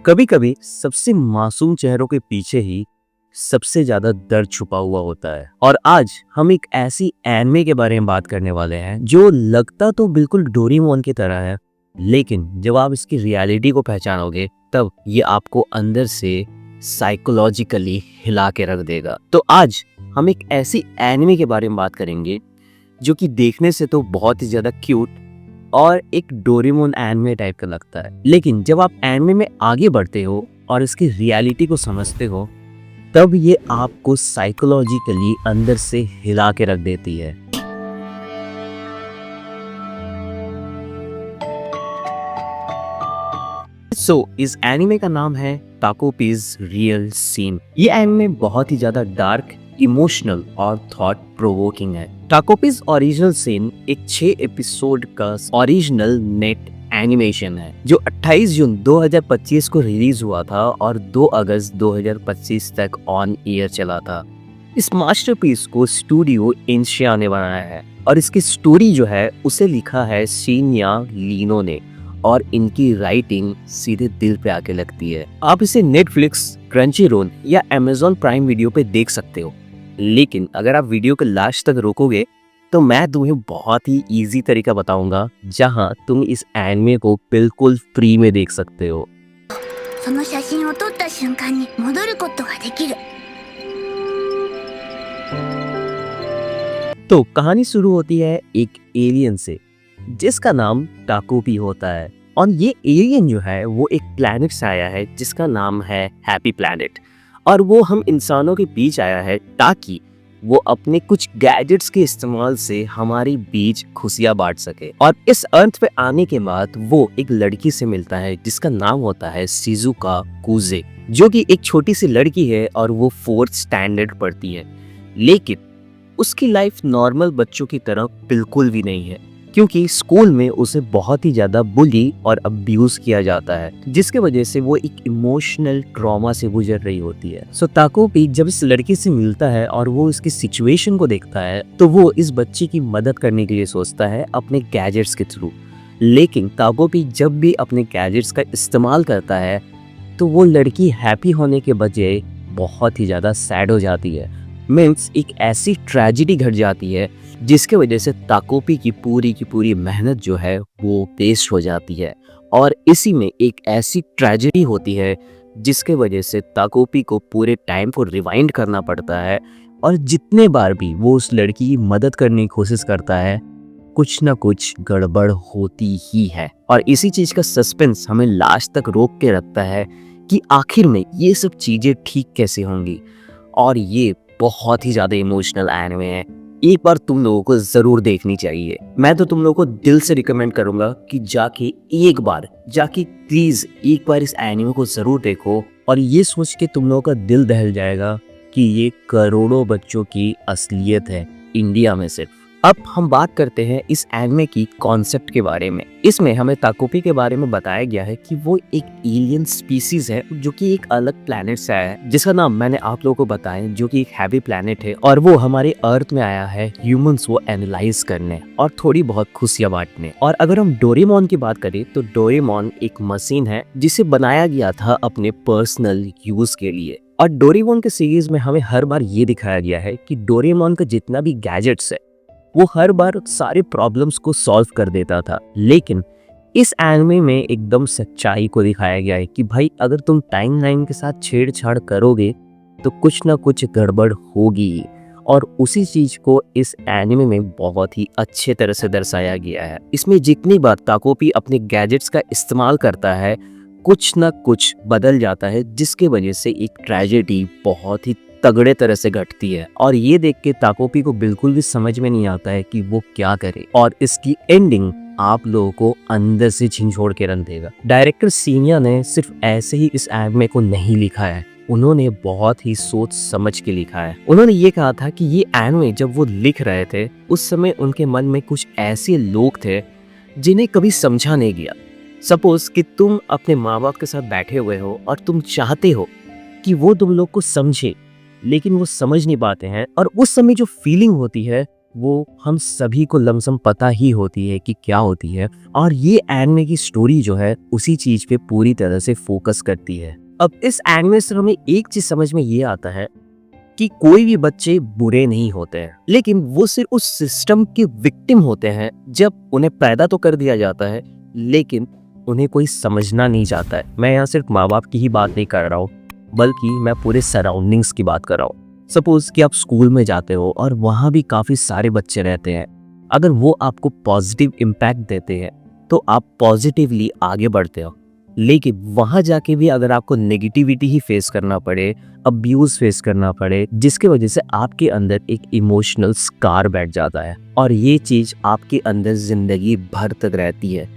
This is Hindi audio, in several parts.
कभी कभी सबसे मासूम चेहरों के पीछे ही सबसे ज्यादा दर्द छुपा हुआ होता है। और आज हम एक ऐसी एनिमे के बारे में बात करने वाले हैं जो लगता तो बिल्कुल डोरेमोन की तरह है, लेकिन जब आप इसकी रियलिटी को पहचानोगे तब ये आपको अंदर से साइकोलॉजिकली हिला के रख देगा। तो आज हम एक ऐसी एनिमे के बारे में बात करेंगे जो कि देखने से तो बहुत ही ज्यादा क्यूट और एक डोरेमोन एनिमे टाइप का लगता है, लेकिन जब आप एनिमे में आगे बढ़ते हो और इसकी रियलिटी को समझते हो तब ये आपको साइकोलॉजिकली अंदर से हिला के रख देती है। इस एनिमे का नाम है ताकोपीज रियल सीन। ये एनिमे बहुत ही ज्यादा डार्क, इमोशनल और थॉट प्रोवोकिंग है। टाकोपीज ओरिजिनल सीन एक 6 एपिसोड का ओरिजिनल नेट एनिमेशन है जो 28 जून 2025 को रिलीज हुआ था और 2 अगस्त 2025 तक ऑन एयर चला था। इस मास्टरपीस को स्टूडियो इंशिया ने बनाया है और इसकी स्टोरी जो है उसे लिखा है शिन्या लीनो ने, और इनकी राइटिंग सीधे दिल पे आके लगती है। आप इसे नेटफ्लिक्स, क्रंचीरोल या अमेज़न प्राइम वीडियो पे देख सकते हो, लेकिन अगर आप वीडियो के लास्ट तक रोकोगे तो मैं तुम्हें बहुत ही इजी तरीका बताऊंगा जहां तुम इस एनिमे को बिल्कुल फ्री में देख सकते हो। その写真を撮った瞬間に戻ることができる。 तो कहानी शुरू होती है एक एलियन से जिसका नाम टाकोपी होता है, और ये एलियन जो है वो एक प्लैनेट से आया है जिसका नाम है हैप्पी प्लैनेट, और वो हम इंसानों के बीच आया है ताकि वो अपने कुछ गैजेट्स के इस्तेमाल से हमारे बीच खुशियां बांट सके। और इस अर्थ पे आने के बाद वो एक लड़की से मिलता है जिसका नाम होता है शिजुका कुजे, जो कि एक छोटी सी लड़की है और वो 4th स्टैंडर्ड पढ़ती है। लेकिन उसकी लाइफ नॉर्मल बच्चों की तरह बिल्कुल भी नहीं है, क्योंकि स्कूल में उसे बहुत ही ज्यादा बुली और अब्यूज किया जाता है, जिसके वजह से वो एक इमोशनल ट्रॉमा से गुजर रही होती है। सो ताकोपी जब इस लड़की से मिलता है और वो इसकी सिचुएशन को देखता है तो वो इस बच्ची की मदद करने के लिए सोचता है अपने गैजेट्स के थ्रू। लेकिन ताकोपी जब भी अपने गैजेट्स का इस्तेमाल करता है तो वो लड़की हैप्पी होने के बजाय बहुत ही ज्यादा सैड हो जाती है। मीन्स एक ऐसी ट्रेजेडी घट जाती है जिसके वजह से ताकोपी की पूरी मेहनत जो है वो वेस्ट हो जाती है। और इसी में एक ऐसी ट्रेजेडी होती है जिसके वजह से ताकोपी को पूरे टाइम को रिवाइंड करना पड़ता है, और जितने बार भी वो उस लड़की की मदद करने की कोशिश करता है कुछ ना कुछ गड़बड़ होती ही है। और इसी चीज का सस्पेंस हमें लास्ट तक रोक के रखता है कि आखिर में ये सब चीजें ठीक कैसे होंगी। और ये बहुत ही ज्यादा इमोशनल एनिमे है, एक बार तुम लोगों को जरूर देखनी चाहिए। मैं तो तुम लोगों को दिल से रिकमेंड करूंगा कि जाके प्लीज एक बार इस एनिमे को जरूर देखो, और ये सोच के तुम लोगों का दिल दहल जाएगा कि ये करोड़ों बच्चों की असलियत है इंडिया में सिर्फ। अब हम बात करते हैं इस एनिमे की कॉन्सेप्ट के बारे में। इसमें हमें ताकोपी के बारे में बताया गया है कि वो एक एलियन स्पीसीज है जो कि एक अलग प्लैनेट से आया है, जिसका नाम मैंने आप लोगों को बताया, जो कि एक हैवी प्लैनेट है, और वो हमारे अर्थ में आया है ह्यूमंस को एनालाइज करने और थोड़ी बहुत खुशियां बांटने। और अगर हम डोरेमोन की बात करें तो डोरेमोन एक मशीन है जिसे बनाया गया था अपने पर्सनल यूज के लिए। और डोरेमोन के सीरीज में हमें हर बार ये दिखाया गया है कि डोरेमोन का जितना भी गैजेट्स है वो हर बार सारे प्रॉब्लम्स को सॉल्व कर देता था। लेकिन इस एनिमे में एकदम सच्चाई को दिखाया गया है कि भाई अगर तुम टाइमलाइन के साथ छेड़छाड़ करोगे तो कुछ ना कुछ गड़बड़ होगी। और उसी चीज को इस एनिमे में बहुत ही अच्छे तरह से दर्शाया गया है। इसमें जितनी बार ताकोपी अपने गैजेट्स का इस्तेमाल करता है कुछ ना कुछ बदल जाता है, जिसके वजह से एक ट्रेजेडी बहुत ही तगड़े तरह से घटती है। और ये देख के ताकोपी को बिल्कुल भी समझ में नहीं आता है कि वो क्या करे, और इसकी एंडिंग आप लोगों को अंदर से झिंझोड़ के रख देगा। डायरेक्टर शिन्या ने सिर्फ ऐसे ही इस एनिमे को नहीं लिखा है, उन्होंने बहुत ही सोच समझ के लिखा है। उन्होंने ये कहा था कि ये एनिमे जब वो लिख रहे थे उस समय उनके मन में कुछ ऐसे लोग थे जिन्हें कभी समझा नहीं गया। सपोज कि तुम अपने माँ बाप के साथ बैठे हुए हो और तुम चाहते हो कि वो तुम लोग को समझे, लेकिन वो समझ नहीं पाते हैं, और उस समय जो फीलिंग होती है वो हम सभी को लमसम पता ही होती है कि क्या होती है, और ये एनिमे की स्टोरी जो है उसी चीज पे पूरी तरह से फोकस करती है। अब इस एनिमे से हमें एक चीज समझ में ये आता है कि कोई भी बच्चे बुरे नहीं होते हैं, लेकिन वो सिर्फ उस सिस्टम के विक्टिम होते हैं जब उन्हें पैदा तो कर दिया जाता है लेकिन उन्हें कोई समझना नहीं चाहता है। मैं यहाँ सिर्फ माँ बाप की ही बात नहीं कर रहा हूँ, बल्कि मैं पूरे सराउंडिंग्स की बात कर रहा हूँ। सपोज कि आप स्कूल में जाते हो और वहाँ भी काफ़ी सारे बच्चे रहते हैं। अगर वो आपको पॉजिटिव इम्पैक्ट देते हैं तो आप पॉजिटिवली आगे बढ़ते हो, लेकिन वहाँ जाके भी अगर आपको नेगेटिविटी ही फेस करना पड़े, अब्यूज़ फेस करना पड़े, जिसकी वजह से आपके अंदर एक इमोशनल स्कार बैठ जाता है और ये चीज़ आपके अंदर ज़िंदगी भर तक रहती है,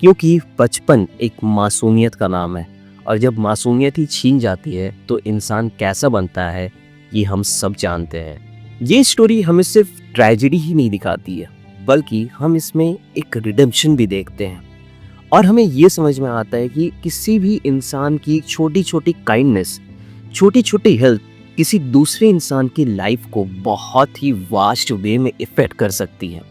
क्योंकि बचपन एक मासूमियत का नाम है और जब मासूमियत ही छीन जाती है तो इंसान कैसा बनता है ये हम सब जानते हैं। ये स्टोरी हमें सिर्फ ट्रेजेडी ही नहीं दिखाती है, बल्कि हम इसमें एक रिडेम्पशन भी देखते हैं और हमें ये समझ में आता है कि किसी भी इंसान की छोटी छोटी काइंडनेस, छोटी छोटी हेल्प किसी दूसरे इंसान की लाइफ को बहुत ही वास्ट वे में इफेक्ट कर सकती है।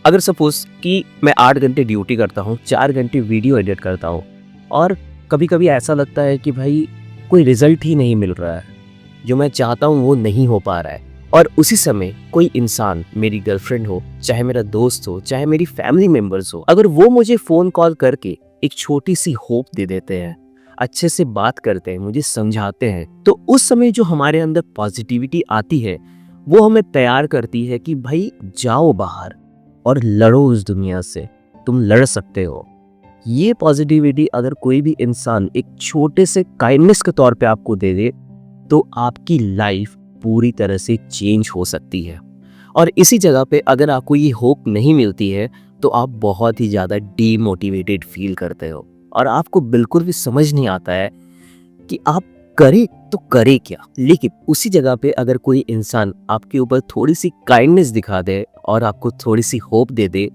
अगर सपोज कि मैं 8 घंटे ड्यूटी करता हूँ, 4 घंटे वीडियो एडिट करता हूँ और कभी कभी ऐसा लगता है कि भाई कोई रिजल्ट ही नहीं मिल रहा है, जो मैं चाहता हूँ वो नहीं हो पा रहा है, और उसी समय कोई इंसान, मेरी गर्लफ्रेंड हो, चाहे मेरा दोस्त हो, चाहे मेरी फैमिली मेंबर्स हो, अगर वो मुझे फ़ोन कॉल करके एक छोटी सी होप दे देते हैं, अच्छे से बात करते हैं, मुझे समझाते हैं, तो उस समय जो हमारे अंदर पॉजिटिविटी आती है वो हमें तैयार करती है कि भाई जाओ बाहर और लड़ो उस दुनिया से, तुम लड़ सकते हो। ये पॉजिटिविटी अगर कोई भी इंसान एक छोटे से काइंडनेस के तौर पे आपको दे दे तो आपकी लाइफ पूरी तरह से चेंज हो सकती है। और इसी जगह पे अगर आपको ये होप नहीं मिलती है तो आप बहुत ही ज़्यादा डीमोटिवेटेड फील करते हो और आपको बिल्कुल भी समझ नहीं आता है कि आप करें तो करें क्या। लेकिन उसी जगह पे अगर कोई इंसान आपके ऊपर थोड़ी सी काइंडनेस दिखा दे और आपको थोड़ी सी होप दे दे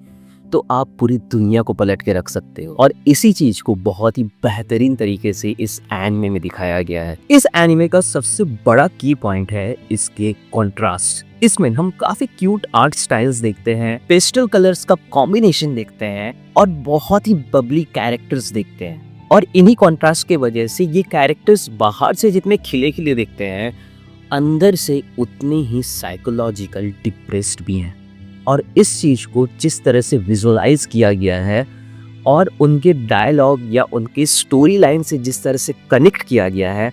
तो आप पूरी दुनिया को पलट के रख सकते हो। और इसी चीज को बहुत ही बेहतरीन तरीके से इस एनिमे में दिखाया गया है। इस एनिमे का सबसे बड़ा की पॉइंट है इसके कंट्रास्ट। इसमें हम काफी क्यूट आर्ट स्टाइल्स देखते हैं, पेस्टल कलर्स का कॉम्बिनेशन देखते हैं और बहुत ही बबली कैरेक्टर्स देखते हैं। और इन्हीं कॉन्ट्रास्ट के वजह से ये कैरेक्टर्स बाहर से जितने खिले खिले दिखते हैं, अंदर से उतने ही साइकोलॉजिकल डिप्रेस्ड भी हैं। और इस चीज़ को जिस तरह से विजुअलाइज किया गया है और उनके डायलॉग या उनके स्टोरी लाइन से जिस तरह से कनेक्ट किया गया है,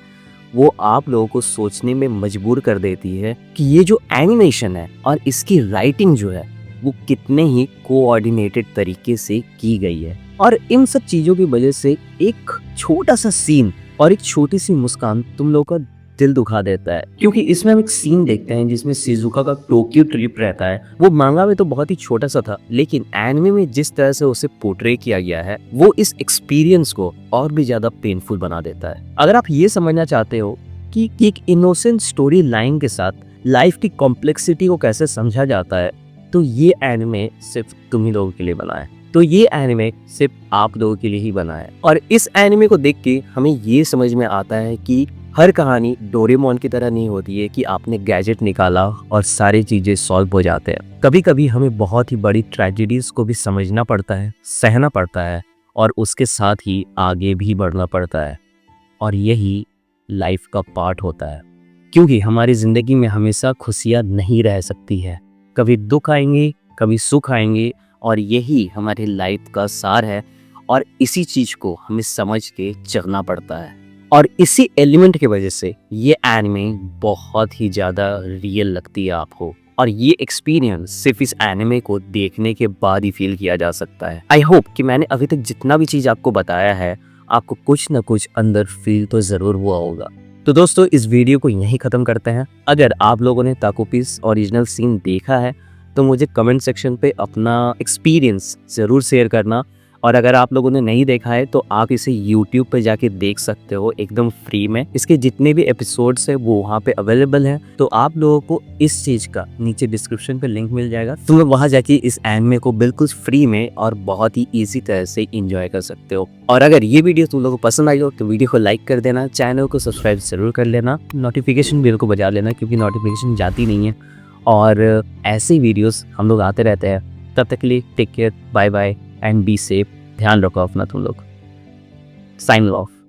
वो आप लोगों को सोचने में मजबूर कर देती है कि ये जो एनिमेशन है और इसकी राइटिंग जो है वो कितने ही कोऑर्डिनेटेड तरीके से की गई है। और इन सब चीज़ों की वजह से एक छोटा सा सीन और एक छोटी सी मुस्कान तुम लोगों का दिल दुखा देता है, क्योंकि इसमें हम एक सीन देखते हैं जिसमें शिजुका का टोक्यो ट्रिप रहता है। वो मांगा में तो बहुत ही छोटा सा था, लेकिन एनिमे में जिस तरह से उसे पोर्ट्रे किया गया है वो इस एक्सपीरियंस को और भी ज्यादा पेनफुल बना देता है। अगर आप ये समझना चाहते हो कि एक इनोसेंट स्टोरी लाइन के साथ लाइफ की कॉम्प्लेक्सिटी को कैसे समझा जाता है, तो ये एनिमे सिर्फ तुम ही लोगों के लिए बना है। तो ये एनिमे सिर्फ आप लोगों के लिए ही बना है। और इस एनिमे को देख के हमें ये समझ में आता है कि हर कहानी डोरेमोन की तरह नहीं होती है कि आपने गैजेट निकाला और सारी चीज़ें सॉल्व हो जाते हैं। कभी कभी हमें बहुत ही बड़ी ट्रेजेडीज को भी समझना पड़ता है, सहना पड़ता है और उसके साथ ही आगे भी बढ़ना पड़ता है। और यही लाइफ का पार्ट होता है, क्योंकि हमारी ज़िंदगी में हमेशा खुशियाँ नहीं रह सकती है। कभी दुख आएंगे, कभी सुख आएंगे, और यही हमारी लाइफ का सार है। और इसी चीज़ को हमें समझ के चलना पड़ता है। और इसी एलिमेंट की वजह से ये एनिमे बहुत ही ज़्यादा रियल लगती है आपको, और ये एक्सपीरियंस सिर्फ इस एनिमे को देखने के बाद ही फील किया जा सकता है। आई होप कि मैंने अभी तक जितना भी चीज़ आपको बताया है, आपको कुछ ना कुछ अंदर फील तो ज़रूर हुआ होगा। तो दोस्तों, इस वीडियो को यहीं ख़त्म करते हैं। अगर आप लोगों ने ताकोपीस ओरिजिनल सीन देखा है तो मुझे कमेंट सेक्शन पे अपना एक्सपीरियंस ज़रूर शेयर करना। और अगर आप लोगों ने नहीं देखा है तो आप इसे YouTube पे जाके देख सकते हो एकदम फ्री में। इसके जितने भी एपिसोड्स हैं वो वहाँ पे अवेलेबल हैं, तो आप लोगों को इस चीज़ का नीचे डिस्क्रिप्शन पे लिंक मिल जाएगा। तुम लोग वहाँ जाके इस एनिमे को बिल्कुल फ्री में और बहुत ही ईजी तरह से इंजॉय कर सकते हो। और अगर ये वीडियो तुम लोगों को पसंद आई हो तो वीडियो को लाइक कर देना, चैनल को सब्सक्राइब जरूर कर लेना, नोटिफिकेशन बेल को बजा लेना क्योंकि नोटिफिकेशन जाती नहीं है। और ऐसे वीडियोस हम लोग आते रहते हैं। तब तक के लिए take care, bye bye and be safe. ध्यान रखो अपना तुम लोग। Sign of.